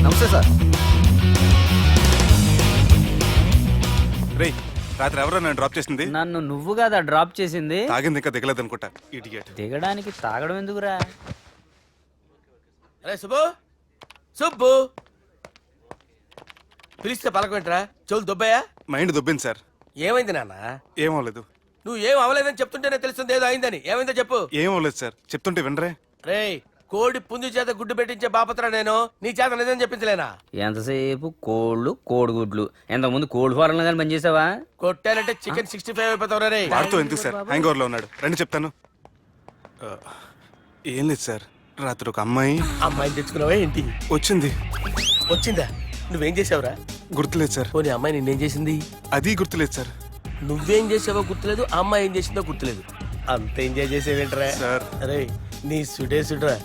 నమస్తే సార్. రేయ్, రాత్రి ఎవరో నన్ను డ్రాప్ చేసింది? నన్ను నువ్వు కదా డ్రాప్ చేసింది. తాగింది ఇంకా దిగలేదు అనుకుంటా. ఇడియట్. దిగడానికి తాగడం ఎందుకురా? అరే సుబ్బు, సుబ్బు పిలిస్తే పలకమంటరా? చెవులు దుబ్బాయా? Mind దొబ్బింది sir. ఏమైంది నాన్న? ఏమవలేదు. నువ్వు ఏం అవ్వలేదని చెప్తుంటేనే తెలుస్తుంది ఏదో అయిందని. ఏమైందో చెప్పు. ఏమవలేదు సార్, చెప్తుంటే వినరే. రేయ్, కోడి పుంజు చేత గుడ్డు పెట్టించే బాపత్రా నేను. నీ చేత నిజం చెప్పించలేనా? ఎంతసేపు కోళ్ళు కోడిగుడ్లు. ఎంతకుముందు కోడి ఫారంలో కానీ పనిచేసావా? కొట్టానంటే చికెన్ 65 అయిపోతావు రే. వాడుతూ ఎందుకు సార్? హ్యాంగ్ ఓవర్ లో ఉన్నాడు. రండి చెప్తాను. ఏం లేదు సార్, రాత్రి ఒక అమ్మాయిని తెచ్చుకున్నావా ఏంటి? వచ్చింది. వచ్చిందా? నువ్వేం చేసావురా? గుర్తులేదు సార్. పోనీ అమ్మాయి నిన్నేం చేసింది? అది గుర్తులేదు సార్. నువ్వేం చేసావో గుర్తులేదు, ఆ అమ్మాయి ఏం చేసిందో గుర్తులేదు. అంత ఎంజాయ్ చేసేవేంట్రా సార్? అరే నీ సుడే సుడ్రా.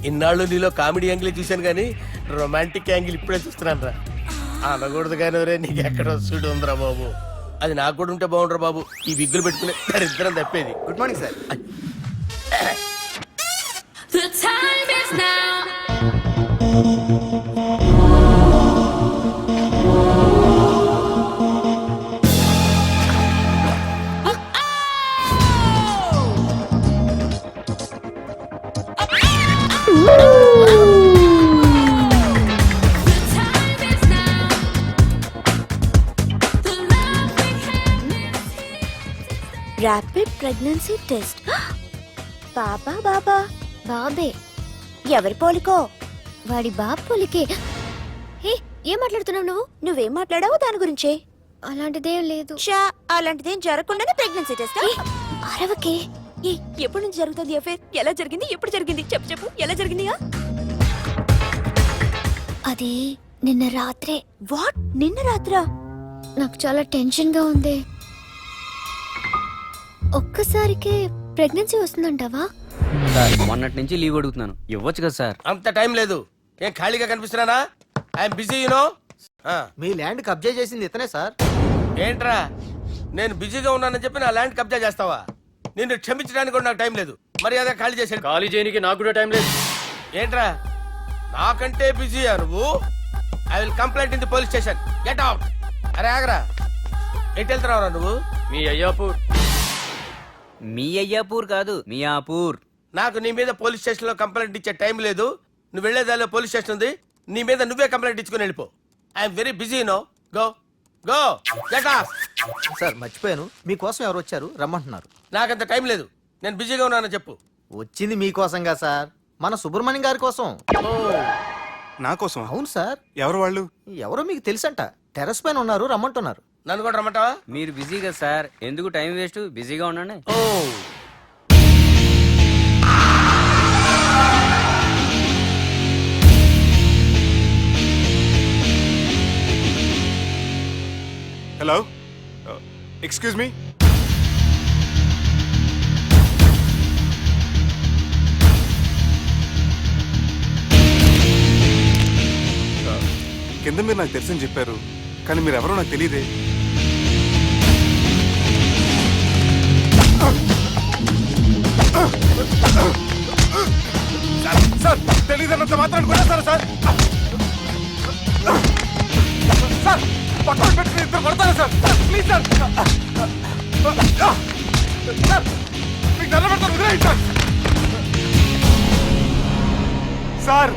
ఇన్నాళ్ళు నీలో కామెడీ యాంగిల్ చూశాను కానీ రొమాంటిక్ యాంగిల్ ఇప్పుడే చూస్తున్నాను రా. అనకూడదు కానీ రే, నీకు ఎక్కడ సుడు ఉందిరా బాబు. అది నాకు కూడా ఉంటే బాగుండ్రా బాబు. ఈ విగ్గులు పెట్టుకునే ఇద్దరం తప్పేది. Good morning sir. The time is now. Rapid pregnancy test. బాబా బాబా బాబే ఎవరి పోలికో? వాడి బాబు పోలికే. హే, ఏం మాట్లాడుతున్నావు నువ్వు? నువ్వేం మాట్లాడావు దాని గురించే? అలాంటిదేం లేదు. అలాంటిదేం జరగకుండానే ప్రెగ్నెన్సీ టెస్ట్? అరవకే. ఎప్పటి నుంచి జరుగుతుంది అఫేర్? ఎలా జరిగింది? ఎప్పుడు జరిగింది? చెప్పు చెప్పు, ఎలా జరిగింది? అది నిన్న రాత్రే. వాట్? నిన్న రాత్రా? నాకు చాలా టెన్షన్ గా ఉంది. ఒక్కసారికే ప్రెగ్నెన్సీ వస్తుందంటావా? సార్, మొన్నటి నుంచి లీవ్ అడుగుతున్నాను, ఇవ్వచ్చు కదా సార్? అంత టైం లేదు. ఏం ఖాళీగా కనిపిస్తున్నానా? I'm busy you know. మీ ల్యాండ్ కబ్జా చేసింది ఇతనే సార్. ఏంట్రా, నేను బిజీగా ఉన్నానని చెప్పి నా ల్యాండ్ కబ్జా చేస్తావా? నిన్ను క్షమించడానికి కూడా నాకు టైం లేదు. మరి అదే ఖాళీ చేశాడు. ఖాళీ చేయడానికి నాకు కూడా టైం లేదు. ఏంట్రా, నాకంటే బిజీయా నువ్వు? I will complaint in the police station. Get out. అరే ఆగరా, ఎటు వెళ్తున్నావురా నువ్వు? మీ అయ్యాపూర్. మీ అయ్యాపూర్ కాదు, మియాపూర్. నాకు నీ మీద పోలీస్ స్టేషన్ లో కంప్లైంట్ ఇచ్చే టైం లేదు. నువ్వు వెళ్లేదాలో పోలీస్ స్టేషన్ ఉంది. నీ మీద నువ్వే కంప్లైంట్ ఇచ్చుకుని వెళ్ళిపో. I'm very busy no. Go go get off. Sir మర్చిపోయాను, మీకోసం ఎవరు వచ్చారు రమ్మంటున్నారు. నాకంత టైం లేదు, నేను బిజీగా ఉన్నానని చెప్పు. వచ్చింది మీకోసంగా సార్, మన సుబ్రహ్మణ్యం గారి కోసం. నా కోసం? అవును సార్. ఎవరు వాళ్ళు? ఎవరో మీకు తెలుసంట. టెర్రస్ పైన ఉన్నారు, రమ్మంటున్నారు. నన్ను కూడా రమ్మంటావా? మీరు బిజీ కదా సార్, ఎందుకు టైం వేస్ట్? బిజీగా ఉండండి. ఓ హలో, ఎక్స్క్యూజ్ మీ. కింద మీరు నాకు తెలుసని చెప్పారు, కానీ మీరు ఎవరో నాకు తెలియదే. సార్, తెలియదన్నంత మాత్రం కొడతారా సార్? సార్, పక్కన పెట్టుకుని ఇద్దరు కొడతారా సార్? Please sir. సార్, మీకు దండం పెడతాను, వదిలేయండి సార్. సార్,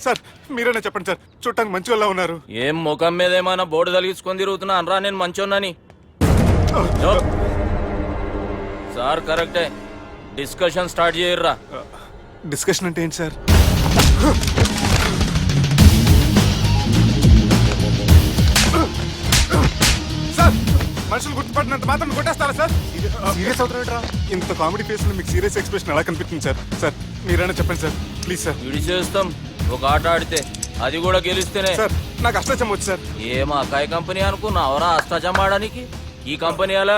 సార్ మీరేనా చెప్పండి సార్, చూడటానికి మంచి వాళ్ళ ఉన్నారు. ఏం ముఖం మీద ఏమైనా బోర్డు తలిగించుకొని తిరుగుతున్నా అనరా? నేను మంచోన్నాని. సార్ కరెక్టే, డిస్కషన్ స్టార్ట్ చేయర్రా. డిస్కషన్ అంటే ఏంటి సార్? సార్, మనుషులు గుర్తుపడినంత మాత్రం కొట్టేస్తారా సార్? సీరియస్ అవుతున్నారా? ఇంత కామెడీ ఫేస్ లో మీకు సీరియస్ ఎక్స్ప్రెషన్ ఎలా కనిపిస్తుంది సార్? సార్ మీరైనా చెప్పండి సార్, ప్లీజ్ సార్. విడి చేస్తాం ఒక ఆట ఆడితే, అది కూడా గెలిస్తేనే. సార్, నాకు అష్టాచం వచ్చు సార్. ఏం అకాయ కంపెనీ అనుకున్నావరా అష్టాచం ఆడడానికి? ఈ కంపెనీ అలా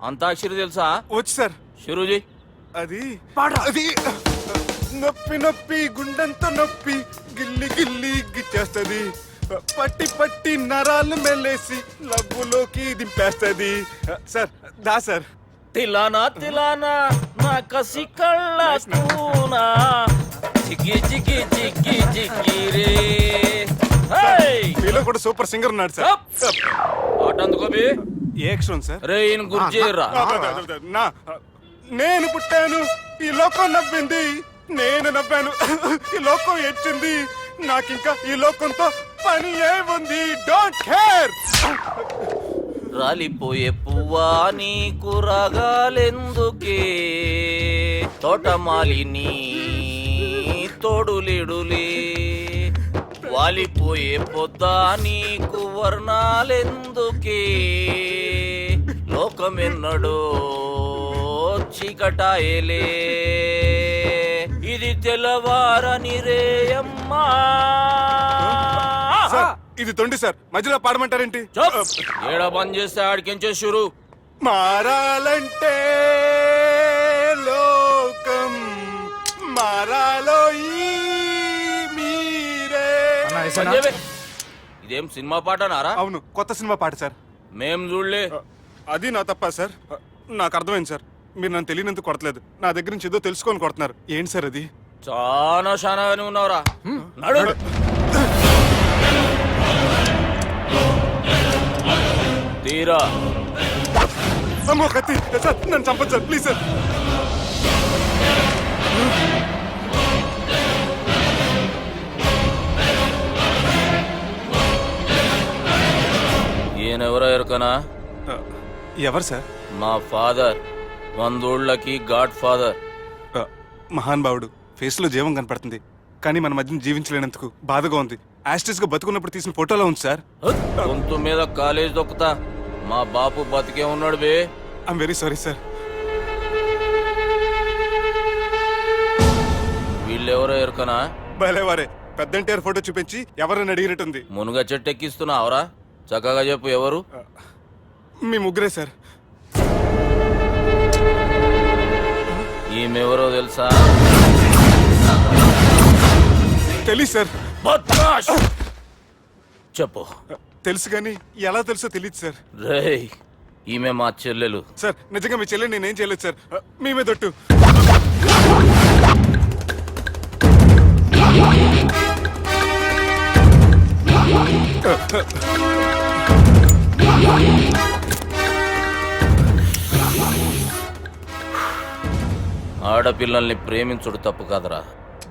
అంతాక్షరి తెలుసా? వచ్చు సార్. షురూజీ. అది నొప్పి నొప్పి గుండెంతో నొప్పి గిల్లి గిల్లి గిచ్చేస్తది పట్టి పట్టి నరాలు మెల్లేసి లవ్వులోకి దింపేస్తది సార్ దా సార్ తిలానా తిలానా నా కసి కళ్ళ కూనా జిగి జిగి జిగి జిగి రే హేయ్ మీలో కూడా సూపర్ సింగర్ ఉన్నాడు సార్ ఆటందుకో బి ఏ అక్షరం సార్ రే ఈయన గుర్జేరా నా నేను పుట్టాను ఈ లోకం నవ్వింది నేను నవ్వాను ఈ లోకం ఏడ్చింది నాకింకా ఈ లోకంతో పని ఏముంది డోంట్ కేర్ రాలిపోయే పువ్వా నీకు రాగాలెందుకే తోటమాలిని తోడులేడులే వాలిపోయే పొద్దా నీకు వర్ణాలెందుకే లోకమెన్నడో చీకటాయలే ఇది తెల్లవారని రేయమ్మా సార్ ఇది తొండి సార్ మధ్యలో పాడమంటారేంటి ఏడ బంద్ చేస్తే ఆడికించే షురు మారాలంటే లోకం మారాలో ఈ మీరే బంద్ చేయవే. ఇదేం సినిమా పాట నారా అవును కొత్త సినిమా పాట సార్ మేం చూడలే అది నా తప్ప సార్ నాకు అర్థమైంది సార్ మీరు నన్ను తెలియనందుకు కొడతలేదు నా దగ్గర నుంచి ఏదో తెలుసుకొని కొడుతున్నారు ఏంటి సార్ అది చాలా శానాగానే ఉన్నావురా నడు తీరా అమ్మో కత్తి సార్ నన్ను చంపదు సార్ ప్లీజ్ సార్ ఈయనెవరో ఎరుకనా ఎవరు సార్ మా ఫాదర్ 100 ఊళ్ళకి గాడ్ ఫాదర్ మహాన్ భావుడు ఫేస్ లో జీవం కనపడుతుంది కానీ మన మధ్యన జీవించలేనందుకు బాధగా ఉంది యాస్టిస్ గా బతుకున్నప్పుడు తీసిన ఫోటోలో ఉంది సార్ గొంతు మీద కాలేజ్ దొక్కుతా మా బాపు బతికే ఉన్నాడు బే ఐఎమ్ వెరీ సారీ సార్ వీళ్ళెవరో ఎరుకనా భలేవారే పెద్ద ఎన్టీఆర్ ఫోటో చూపించి ఎవరైనా అడిగినట్టుంది మునుగ చెట్టు ఎక్కిస్తున్నావురా చక్కగా చెప్పు ఎవరు మీ ముగ్గురే సార్ ఈమెవరో తెలుసా తెలియదు సార్ బద్మాష్! చెప్పు తెలుసు కానీ ఎలా తెలుసో తెలియదు సార్ రేయ్ ఈమె మా చెల్లెలు సార్ నిజంగా మీ చెల్లెని నేనేం చేయలేదు సార్ మీ మీద ఒట్టు ఆడపిల్లల్ని ప్రేమించుడు తప్పు కాదురా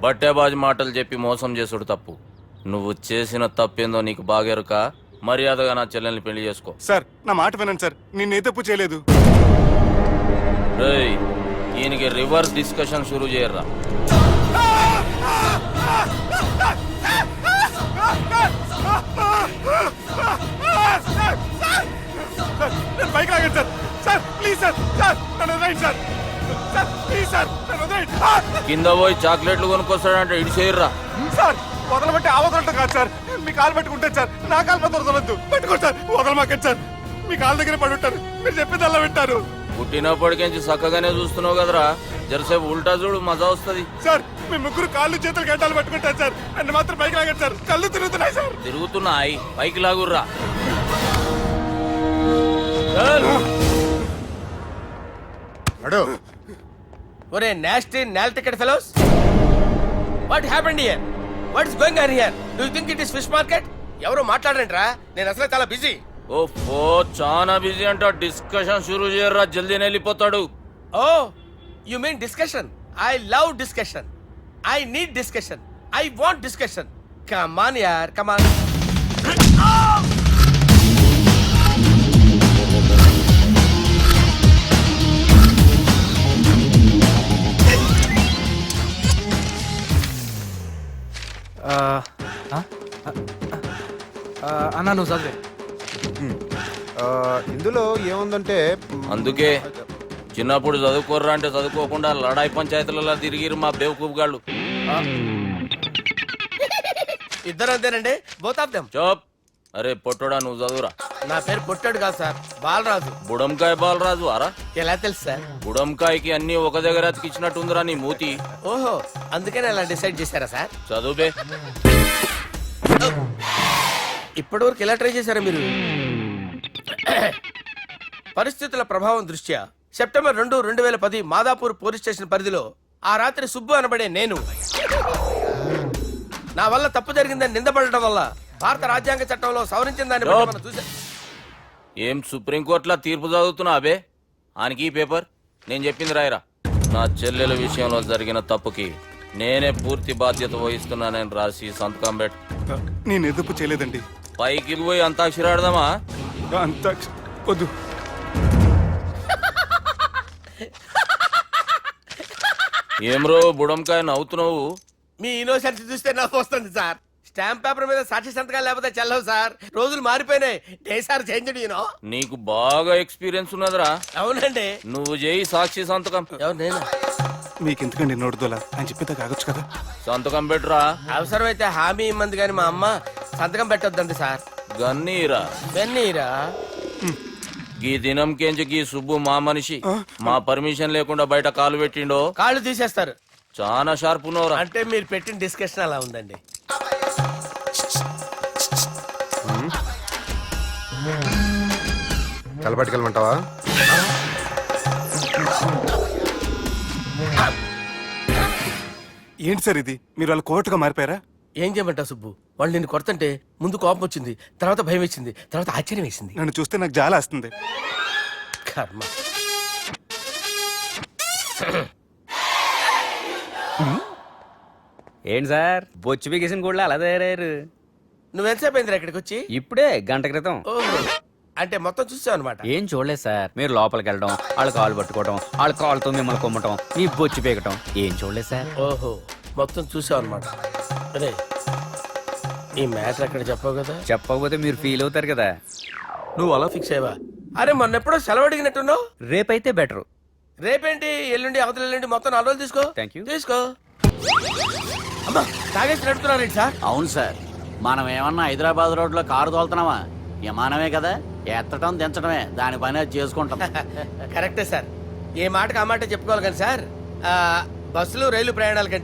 బట్టేబాజు మాటలు చెప్పి మోసం చేసుడు తప్పు నువ్వు చేసిన తప్పేందో నీకు బాగెరుక మర్యాదగా నా చెల్లెల్ని పెళ్లి చేసుకో సార్ నా మాట వినండి సార్ నేను ఏ తప్పు చేయలేదు రేయ్ ఈయనకి రివర్స్ డిస్కషన్ షురూ చేయర్రా నేను బైక్ లాగండి sir sir please sir sir నన్ను వదిలేయండి సార్ సార్ ప్లీజ్ సార్ నన్ను వదిలేయండి కింద పోయి చాక్లెట్లు కొనుక్కొస్తాడంటే ఇటు చేయర్రా సార్ వదలబట్టి ఆ వదలటం కాదు సార్ మీ కాలు పట్టుకుంటాను సార్ నా కాలు పట్టు వదలొద్దు పట్టుకోండి సార్ వదలమాకండి సార్ మీ కాలు దగ్గర పడి ఉంటారు మీరు చెప్పేది అలా వింటారు పుట్టినప్పటికేంచి చక్కగానే చూస్తున్నావు కదరా జరసేపు ఉల్టా చూడు మజా వస్తుంది సార్ మీ ముగ్గురు కాళ్ళు చేతులు గంటలు పట్టుకుంటారు సార్ నన్ను మాత్రం బైక్ లాగండి సార్ కళ్ళు తిరుగుతున్నాయి సార్ తిరుగుతున్నాయి పైకి లాగుర్రా ఒరే nasty null ticket fellows what happened here what is going on here do you think it is fish market ఎవరు మాట్లాడరంట్రా నేను అసలే చాలా బిజీ ఓ చాలా బిజీ అంట డిస్కషన్ షురూ చేయర్రా జల్దీ వెళ్ళిపోతాడు oh you mean discussion I love discussion I need discussion I want discussion come on యార్ కమ్ ఆన్ అన్నా నువ్వు చదివే ఇందులో ఏముందంటే అందుకే చిన్నప్పుడు చదువుకోర్రా అంటే చదువుకోకుండా లడాయి పంచాయతీలలో తిరిగిరు మా బేవకూఫ్ గాళ్ళు ఇద్దరు అంతేనండి బోత్ ఆఫ్ దెమ్ చోప్ అరే పొట్టోడా నువ్వు చదువురా నా పేరు పొట్టాడు కాదు సార్, బాలరాజు. బుడంకాయ బాలరాజు అరా? ఎలా తెలుసు సార్? బుడంకాయకి అన్ని ఒక దగ్గర అతికిచ్చినట్టుందిరా నీ మూతి. ఓహో, అందుకని అలా డిసైడ్ చేశారా సార్? చదువుబే. ఇప్పటివరకు ఎలా ట్రై చేశారా మీరు? పరిస్థితుల ప్రభావం దృష్ట్యా సెప్టెంబర్ 2, 2010 మాదాపూర్ పోలీస్ స్టేషన్ పరిధిలో ఆ రాత్రి సుబ్బు అనబడే నేను నా వల్ల తప్పు జరిగిందని నిందపడటం వల్ల భారత రాజ్యాంగ చట్టంలో సవరించిన దాన్ని బట్టి మనం చూసా. ఏం సుప్రీంకోర్టులో తీర్పు చదువుతున్నా అబే? ఆనికి ఈ పేపర్ నేను చెప్పింది రాయరా. నా చెల్లెల విషయంలో జరిగిన తప్పుకి నేనే పూర్తి బాధ్యత వహిస్తున్నానని రాసి సంతకం పెట్టు. నేను ఎదుపు చేయలేదండి. పైకి పోయి అంతాక్షరి ఆడదామా? అంత వద్దు. ఏమ్రో బుడంకాయ నవ్వుతున్నావు? మీ ఇన్నోసెన్స్ చూస్తే నాకు వస్తుంది సార్. స్టాంప్ పేపర్ మీద సాక్షి సంతకాలు లేకపోతే చెల్లవు సార్. రోజులు మారిపోయినాయి. Day sir change you know. నీకు బాగా ఎక్స్పీరియన్స్ ఉన్నదిరా. అవునండి. నువ్వు చేయి సాక్షి సంతకం. ఎవరు నేను? మీకు ఎందుకండి నోడుదోలా అని చెప్పేదా కాగొచ్చు కదా. సంతకం పెట్టురా. అవసరమైతే హామీ ఇమ్మంది కానీ మా అమ్మ సంతకం పెట్టొద్దండి సార్. గన్నీరా వెన్నీరా? గీ దినంకేంచి గీ సుబ్బు మా మనిషి. మా పర్మిషన్ లేకుండా బయట కాలు పెట్టిండో కాళ్ళు తీసేస్తారు. చాలా షార్ప్ ఉన్నవరా. అంటే మీరు పెట్టిన డిస్కషన్ అలా ఉందండి. కలపట్టుకెళ్ళమంటావా? ఏంటి సార్ ఇది? మీరు వాళ్ళ కోర్టుగా మారిపోయారా? ఏం చేయమంటావు సుబ్బు? వాళ్ళు నిన్ను కొడుతుంటే ముందు కోపం వచ్చింది, తర్వాత భయం వేసింది, తర్వాత ఆశ్చర్యం వేసింది. నన్ను చూస్తే నాకు జాలా వస్తుంది. కర్మ. ఏంటి సార్ బొచ్చు బిగేసిన కూడా అలా తయారయ్యారు? నువ్వెంతసేపు అయిందిరా ఇక్కడికి వచ్చి? ఇప్పుడే గంట క్రితం. ఓహో, అంటే మొత్తం చూసావు అనమాట. ఏం చూడలేదు సార్. మీరు లోపలికి వెళ్ళడం, వాళ్ళ కాలు పట్టుకోవడం, వాళ్ళ కాలుతో మిమ్మల్ని కొమ్మటం, మీ బొచ్చు పీకటం ఏం చూడలేదు సార్. ఓహో, మొత్తం చూసావు అనమాట. అరే, ఈ మ్యాటర్ అక్కడ చెప్పావు కదా. చెప్పకపోతే మీరు ఫీల్ అవుతారు కదా. నువ్వు అలా ఫిక్స్ అయ్యవా? అరే, మొన్నెప్పుడో సెలవు అడిగినట్టున్నావు. రేపైతే బెటర్. రేపేంటి, ఎల్లుండి, అవతల ఎల్లుండి, మొత్తం 4 రోజులు తీసుకో. Thank you. తీసుకో. అమ్మా, తాగేసి నడుపుతున్నారేంటి సార్? అవును సార్, మనం ఏమన్నా హైదరాబాద్ రోడ్ లో కారు తోలుతున్నామా? విమానమే కదా, ఎత్తడం దించడమే దాని పని అది చేసుకుంటాం. కరెక్టే సార్. ఏ మాటకు ఆ మాట చెప్పుకోవాలి కానీ సార్, బస్సులు రైలు ప్రయాణాల కంటే